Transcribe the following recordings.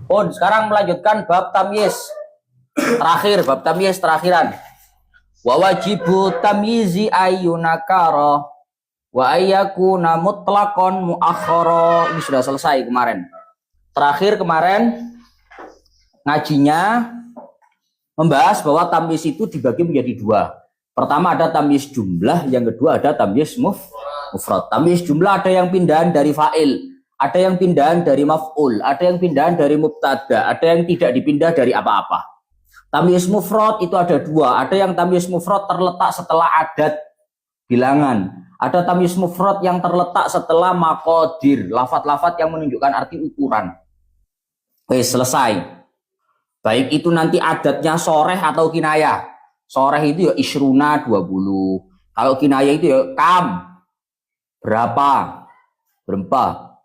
Sekarang melanjutkan bab tamyiz. Terakhir, bab tamyiz terakhiran. Wa wajibu tamyizi ayyunakara wa ayyakuna mutlaqan muakhkhara. Ini sudah selesai kemarin. Terakhir kemarin ngajinya membahas bahwa tamyiz itu dibagi menjadi dua. Pertama ada tamyiz jumlah, yang kedua ada tamyiz mufrad. Tamyiz jumlah ada yang pindahan dari fa'il, ada yang pindahan dari maf'ul, ada yang pindahan dari mubtada, ada yang tidak dipindah dari apa-apa. Tamyiz mufrad itu ada dua, ada yang tamyiz mufrad terletak setelah adat bilangan, ada tamyiz mufrad yang terletak setelah maqadir, lafat-lafat yang menunjukkan arti ukuran. Oke, selesai. Baik itu nanti adatnya soreh atau kinayah. Soreh itu ya isruna 20. Kalau kinayah itu ya kam berapa? Berapa?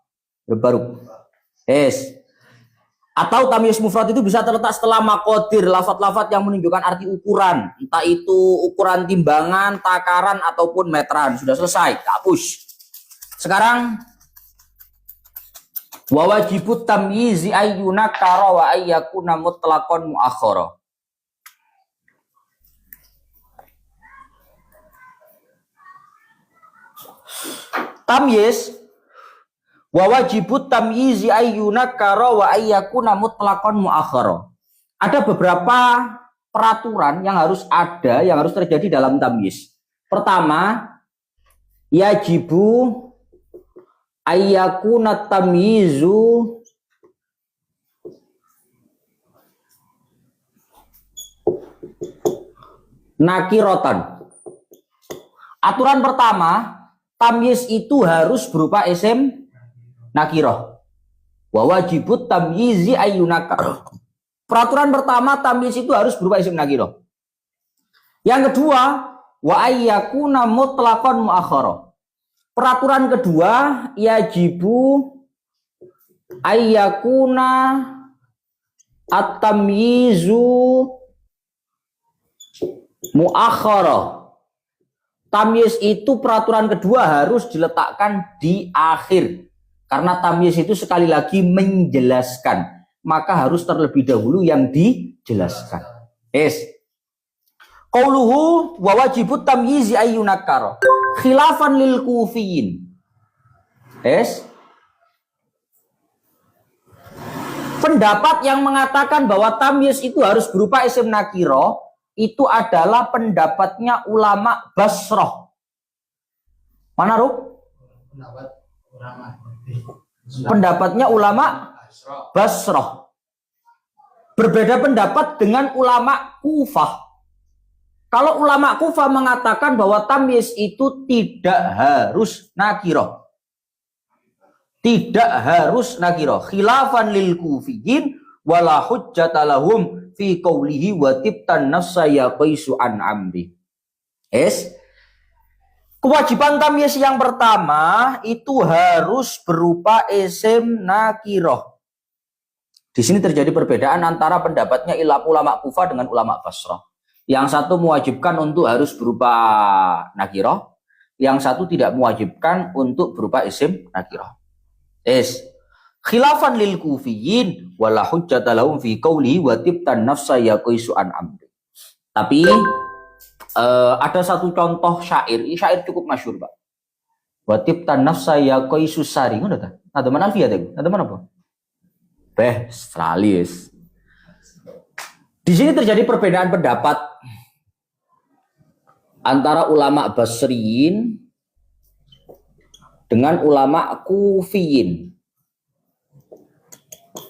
Atau tamyiz mufrad itu bisa terletak setelah maqadir, lafat-lafat yang menunjukkan arti ukuran, entah itu ukuran timbangan, takaran ataupun meteran. Sudah selesai, hapus. Sekarang wa wajibut tamyizi ayyunakara wa ayyakuna mutlaqan muakhkhara. Tamyiz wa wajibut tamyizi ayyunakara wa ayyakuna mutlaqan muakhkhara. Ada beberapa peraturan yang harus ada, yang harus terjadi dalam tamyiz. Pertama, yajibu ayyakuna tamyizu nakirotan. Aturan pertama, tamyiz itu harus berupa isim nakiroh. Wa wajibut tamyizi ayyunakar. Peraturan pertama, tamyiz itu harus berupa isim nakiroh. Yang kedua, wa ayyakuna mutlaqan muakhkhara. Peraturan kedua, yajibu ayyakuna at-tamyizu muakhkhara. Tamyiz itu peraturan kedua harus diletakkan di akhir. Karena tamyiz itu sekali lagi menjelaskan, maka harus terlebih dahulu yang dijelaskan. Qauluhu wa wajibut tamyizi ayyunakara khilafan lil kufiyin. Pendapat yang mengatakan bahwa tamyiz itu harus berupa isim nakiro itu adalah pendapatnya ulama Basrah. Mana, Ruk? Pendapatnya ulama Basrah. Berbeda pendapat dengan ulama Kufah. Kalau ulama Kufah mengatakan bahwa tamyiz itu tidak harus nakirah. Tidak harus nakirah. Khilafan lil kufiyin wala hujjata lahum fi qawlihi wa tibtan nafsa ya qaisu an amri. Kewajiban tamyiz yang pertama itu harus berupa isim nakirah. Di sini terjadi perbedaan antara pendapatnya ulama Kufah dengan ulama Basrah. Yang satu mewajibkan untuk harus berupa nakirah, yang satu tidak mewajibkan untuk berupa isim nakirah. Khilafan lil kufiyin wala hujjata lahum fi qawli wa tibtan nafsa ya qaisu an amri. Tapi ada satu contoh syair, ini syair cukup masyhur, Pak. Wa tibtan nafsa ya qaisu sari, ngono ta? Ada mana alfiah tadi? Ada mana, Pak? Stralis. Di sini terjadi perbedaan pendapat antara ulama Basriyin dengan ulama Kufiyin.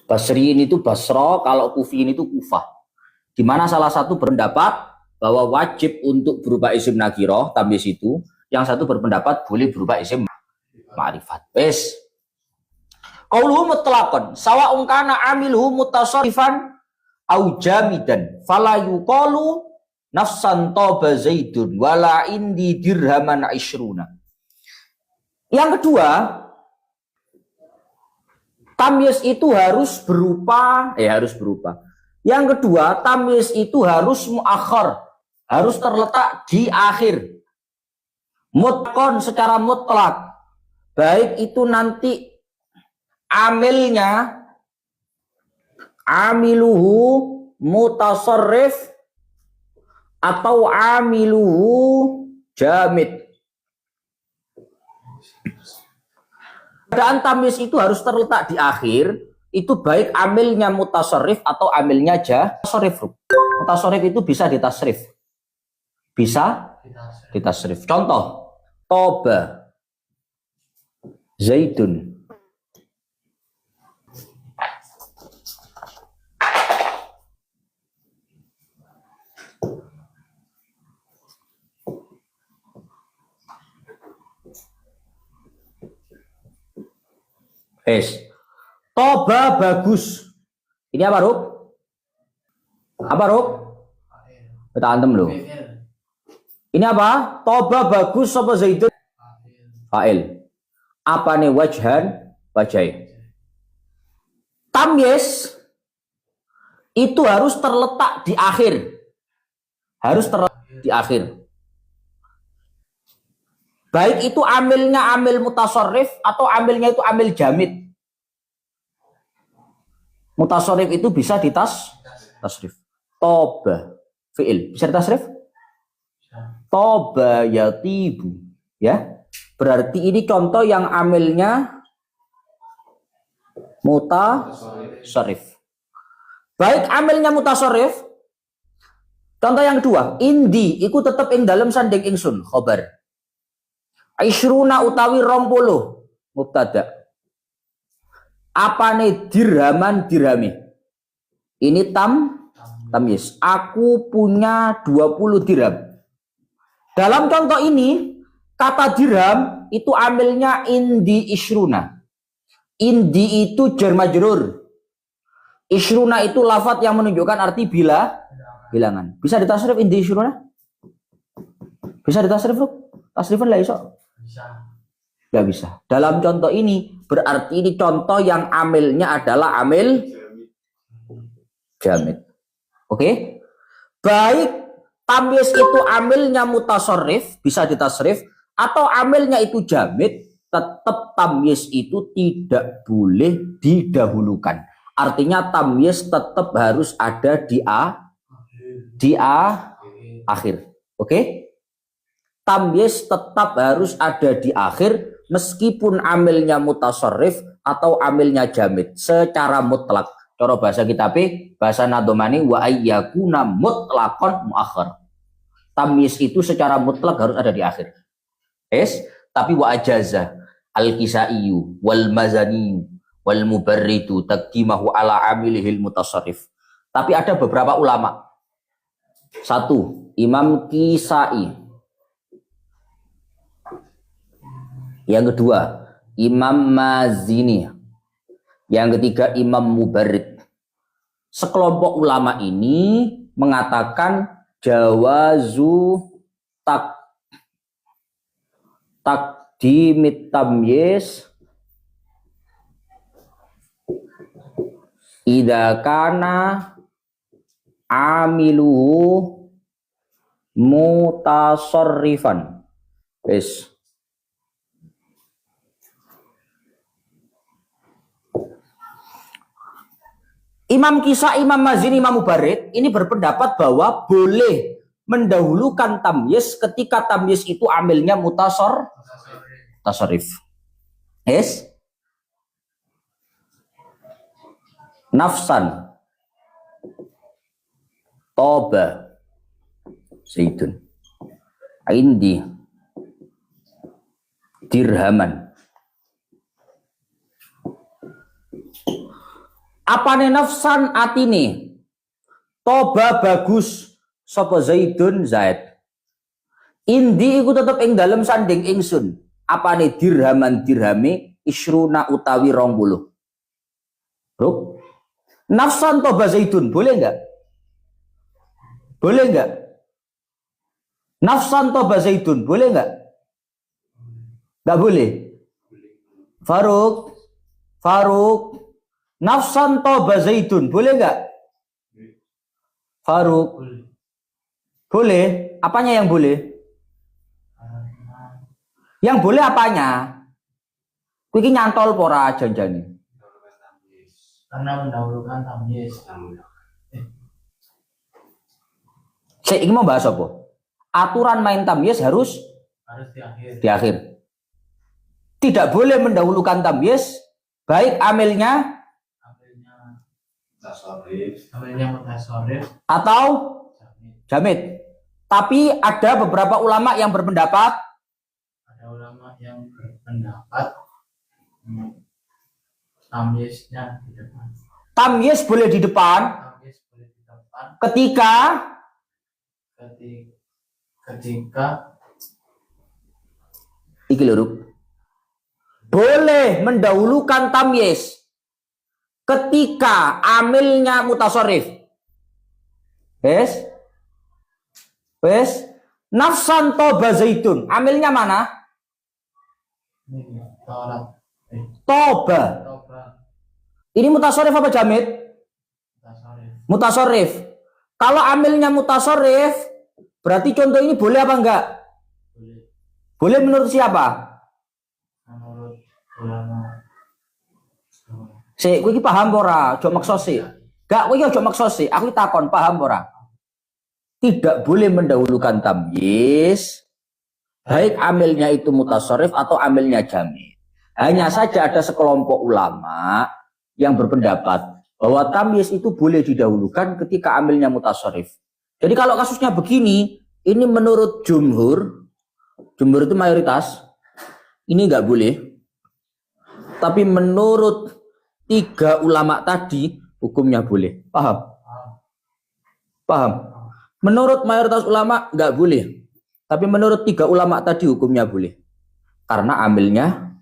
Basriyin itu Basra, kalau Kufiyin itu Kufah. Di mana salah satu berpendapat bahwa wajib untuk berupa isim nakirah, tamyiz itu, yang satu berpendapat boleh berupa isim ma'rifat. Qauluhu mutlaqan, sawa'un kana amiluhu mutasarrifan au jamidan, fala yuqalu nafsan taba zaidun wala indi dirhaman ishruna. Yang kedua, tamyiz itu harus berupa. Yang kedua, tamyiz itu harus muakhir, harus terletak di akhir. Mutlaqan secara mutlak, baik itu nanti amilnya amiluhu mutasarrif atau amiluhu jamid. Keadaan tamyiz itu harus terletak di akhir, itu baik amilnya mutasarrif atau amilnya jasrif. Mutasarrif itu bisa ditasrif. Bisa ditasrif. Contoh, toba Zaidun. Toba bagus. Ini apa, Ruk? Apa, Ruk? Kita antem loh. Ini apa? Toba bagus apa Zaidun? Fa'il. Apa nih wajhan? Wajai. Tamyiz itu harus terletak di akhir. Harus terletak di akhir. Baik itu amilnya amil mutasarrif atau amilnya itu amil jamid. Mutasarrif itu bisa tasrif. Toba fi'il bisa ditasrif? Toba yatibu, ya. Berarti ini contoh yang amilnya mutasarrif. Baik amilnya mutasarrif. Contoh yang kedua, indi iku tetep ing dalam sanding ingsun khobar. Aisyruna utawi 20 mubtada. Apane dirhaman dirhami. Ini tamyiz. Aku punya 20 dirham. Dalam contoh ini kata dirham itu amilnya indi isyruna. Indi itu jar majrur. Isyruna itu lafadz yang menunjukkan arti bilangan. Bisa ditasrif indi isyruna? Bisa ditasrif, Bro? Tasrifan lah iso. Nggak bisa. Dalam contoh ini berarti ini contoh yang amilnya adalah amil jamid. Oke? Baik tamyiz itu amilnya mutasarrif bisa ditasrif atau amilnya itu jamid, tetap tamyiz itu tidak boleh didahulukan. Artinya tamyiz tetap harus ada di akhir. Oke? Tamyiz tetap harus ada di akhir meskipun amilnya mutasarrif atau amilnya jamid secara mutlak. Cara bahasa kita bahasa nadomani wa ayyakuna mutlaqan muakhir. Tamyiz itu secara mutlak harus ada di akhir. Tapi wa ajaza al-Kisaiyu wal Mazani wal Mubarridu taqdimahu ala amilihil mutasarrif. Tapi ada beberapa ulama. Satu, Imam Kisai. Yang kedua, Imam Mazini. Yang ketiga, Imam Mubarrid. Sekelompok ulama ini mengatakan jawazu takdimit tamyiz idza kana amiluhu mutasarrifan. Imam Kisai, Imam Mazini, Imam Mubarrid ini berpendapat bahwa boleh mendahulukan tamyiz ketika tamyiz itu amilnya mutasarrif. Nafsan toba Zaidun indi dirhaman. Apane nafsan atine toba bagus sapa Zaidun Zaid. Indi iku tetep ing dalem sanding ingsun. Apane dirhaman dirhame isruna utawi 20. Bro, nafsan toba Zaidun boleh enggak? Boleh enggak? Nafsan toba Zaidun boleh enggak? Enggak boleh. Faruk nafsan toba Zaidun boleh enggak? Faruk boleh. Apanya yang boleh? Yang boleh apanya? Kuwi nyantol pora janjane. Karena mendahulukan tamyiz. Saya ingin membahas apa? Aturan main tamyiz harus Harus di akhir. Tidak boleh mendahulukan tamyiz, baik amilnya amilnya mutasarrif atau jamid. Tapi ada beberapa ulama yang berpendapat, tamyiznya di depan. tamyiz boleh di depan ketika iki lho, Ruk. Boleh mendahulukan tamyiz ketika amilnya mutasarrif. Wes. Nafsan toba zaitun. Amilnya mana? Toba. Ini mutasarrif apa jamid? Mutasarrif. Kalau amilnya mutasarrif, berarti contoh ini boleh apa enggak? Boleh menurut siapa? Menurut ulama. Kowe iki paham ora? Ojo maksa sik. Gak, kowe ojo maksa sik. Aku takon paham ora? Tidak boleh mendahulukan tamyiz, baik amilnya itu mutasarrif atau amilnya jamid. Hanya saja ada sekelompok ulama yang berpendapat bahwa tamyiz itu boleh didahulukan ketika amilnya mutasarrif. Jadi kalau kasusnya begini, ini menurut jumhur itu mayoritas, ini nggak boleh. Tapi menurut 3 ulama tadi, hukumnya boleh. Paham? Menurut mayoritas ulama nggak boleh. Tapi menurut 3 ulama tadi hukumnya boleh. Karena amilnya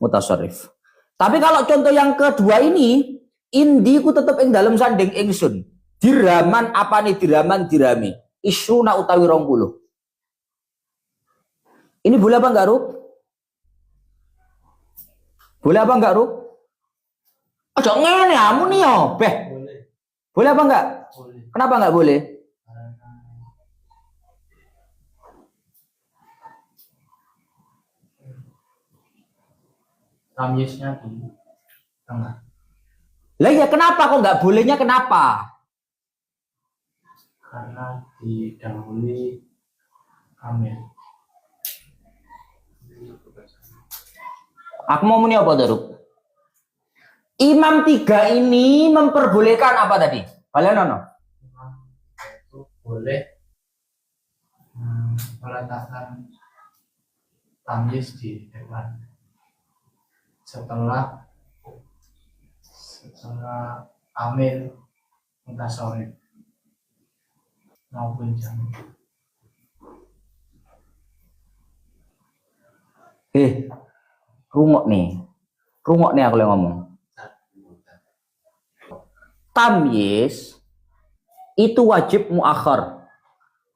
mutasarrif. Tapi kalau contoh yang kedua ini, indi ku tetep ing dalam sanding ingsun. Diraman apa nih dirami? Isruna utawi 20. Ini boleh apa enggak, Ruk? Boleh apa enggak, Ruk? Ojo ngene amu nih yo, Beh. Boleh apa enggak? Boleh. Kenapa enggak boleh? Tamyiznya di tengah. Lah ya kenapa kok enggak bolehnya kenapa? Karena didahului amil. Aku mau muni apa, Daruk? Imam 3 ini memperbolehkan apa tadi? Kalian nono? Itu boleh meletakkan tamyiz di depan setelah amil mutasarrif maupun jamid. Rungok nih aku yang ngomong. Tamyiz itu wajib muakhar,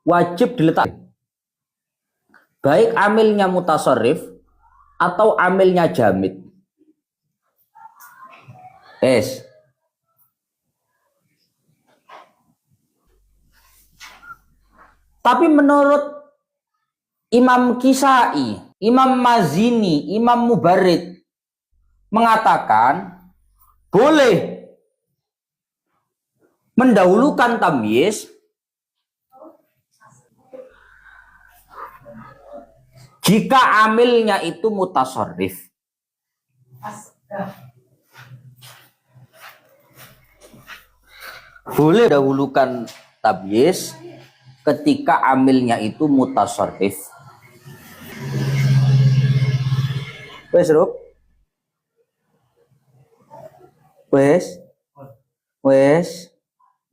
wajib diletak. Baik amilnya mutasarrif atau amilnya jamid. Tapi menurut Imam Kisai, Imam Mazini, Imam Mubarid mengatakan boleh mendahulukan tamyiz jika amilnya itu mutasarrif. Boleh dahulukan tamyiz ketika amilnya itu mutasarrif.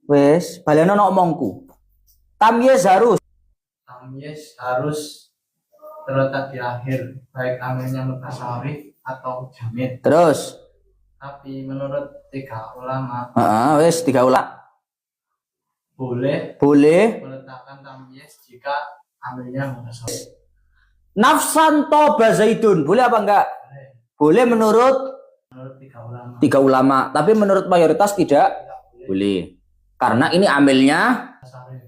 Wes, balen ono omongku. Tamyiz harus terletak di akhir, baik amilnya mutasarrif atau jamid. Terus, tapi menurut 3 ulama, 3 ulama boleh meletakkan tamyiz jika amilnya mutasarrif. Nafsan toba zaitun, boleh apa enggak? Boleh menurut 3 ulama, tapi menurut mayoritas tidak boleh. Karena ini amilnya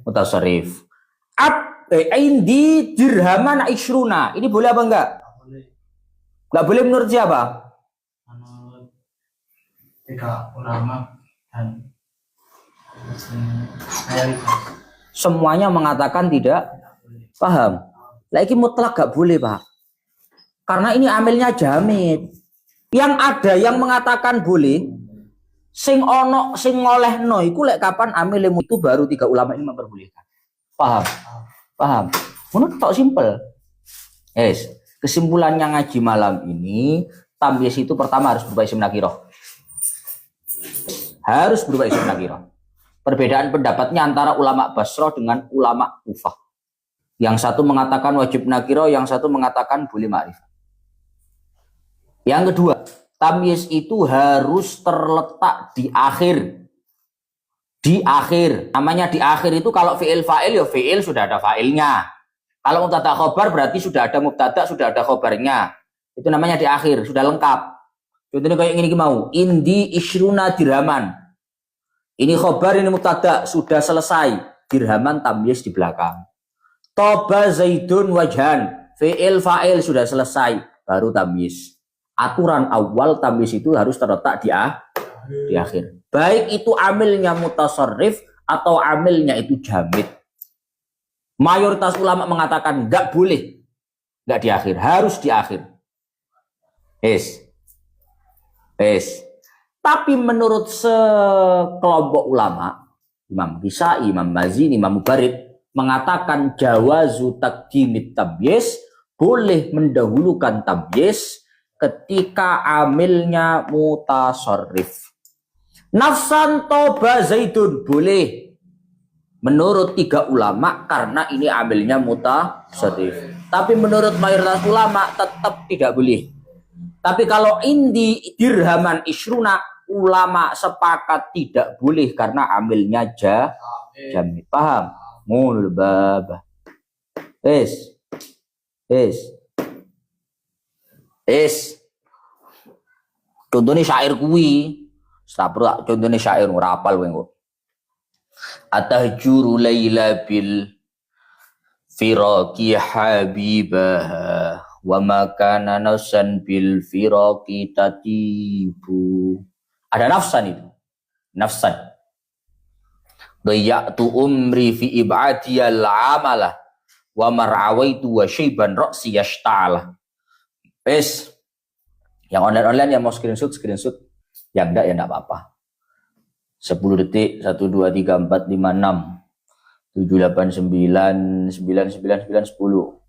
mutasarrif. Indi dirhaman isruna, ini boleh apa enggak? Boleh. Enggak boleh menurut siapa? Menurut tiga ulama dan mayoritas. Semuanya mengatakan tidak paham. Lagi mutlak gak boleh, Pak. Karena ini amilnya jamid. Yang ada yang mengatakan boleh, sing ono sing ngolehno iku lek kapan amilmu itu baru tiga ulama ini memperbolehkan. Paham? Paham. Menurut tok simpel. Yes. Kesimpulannya ngaji malam ini, tamyiz itu pertama harus berubah isim nakirah. Harus berubah isim nakirah. Perbedaan pendapatnya antara ulama Basrah dengan ulama Kufah. Yang satu mengatakan wajib nakirah, yang satu mengatakan boleh ma'rifah. Yang kedua, tamyiz itu harus terletak di akhir. Di akhir. Namanya di akhir itu kalau fi'il fa'il ya fi'il sudah ada fa'ilnya. Kalau mubtada khobar berarti sudah ada mubtada, sudah ada khobarnya. Itu namanya di akhir, sudah lengkap. Contohnya kayak gini mau. Indi ishruna dirhaman. Ini khobar, ini mubtada, sudah selesai. Dirhaman tamyiz di belakang. Toba zaidun wajhan. Fi'il fa'il sudah selesai. Baru tamyiz. Aturan awal tamyiz itu harus terletak di akhir. Baik itu amilnya mutasarrif atau amilnya itu jamid. Mayoritas ulama mengatakan nggak boleh. Nggak di akhir. Harus di akhir. Tapi menurut sekelompok ulama, Imam Kisai, Imam Mazini, Imam Mubarid, mengatakan jawazu taqdimit tamyiz, boleh mendahulukan tamyiz ketika amilnya mutasarrif. Nafsan toba zaidun boleh menurut tiga ulama karena ini amilnya mutasarrif. Tapi menurut mayoritas ulama tetap tidak boleh. Tapi kalau indi dirhaman isruna, ulama sepakat tidak boleh karena amilnya jamid. Paham? Mulul baba. Contohnya syair kuwi. Sapro contohnya syair ora apal kowe engko. Atahjuru laila bil firaqi habibaha wa ma kana nafsan bil firaqi tatibu. Ada nafsan itu. Nafsan. Dayatu umri fi ibadiyal amalah wa mar'awaitu wa syaiban ra'si yashta'ala. Yang online yang mau screenshot. Yang enggak ya enggak apa-apa. 10 detik 1 2 3 4 5 6 7 8 9 9 9 9 10.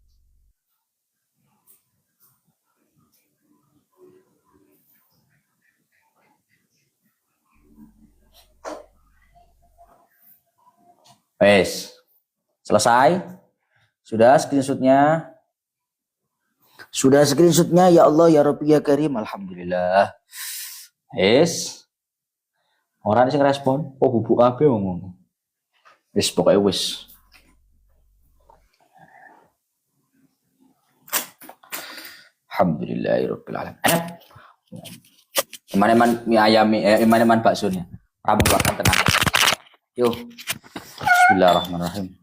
Selesai? Sudah screenshotnya? Sudah screenshotnya, ya Allah ya Rabbi ya Karim, alhamdulillah. Orang sing respon, oh bubuk kabeh ngomong. Pokoknya wis. Alhamdulillahirabbil alamin. Eman-eman mie ayam, eman-eman baksonya. Ramu akan tenang. Yo. Bismillahirrahmanirrahim.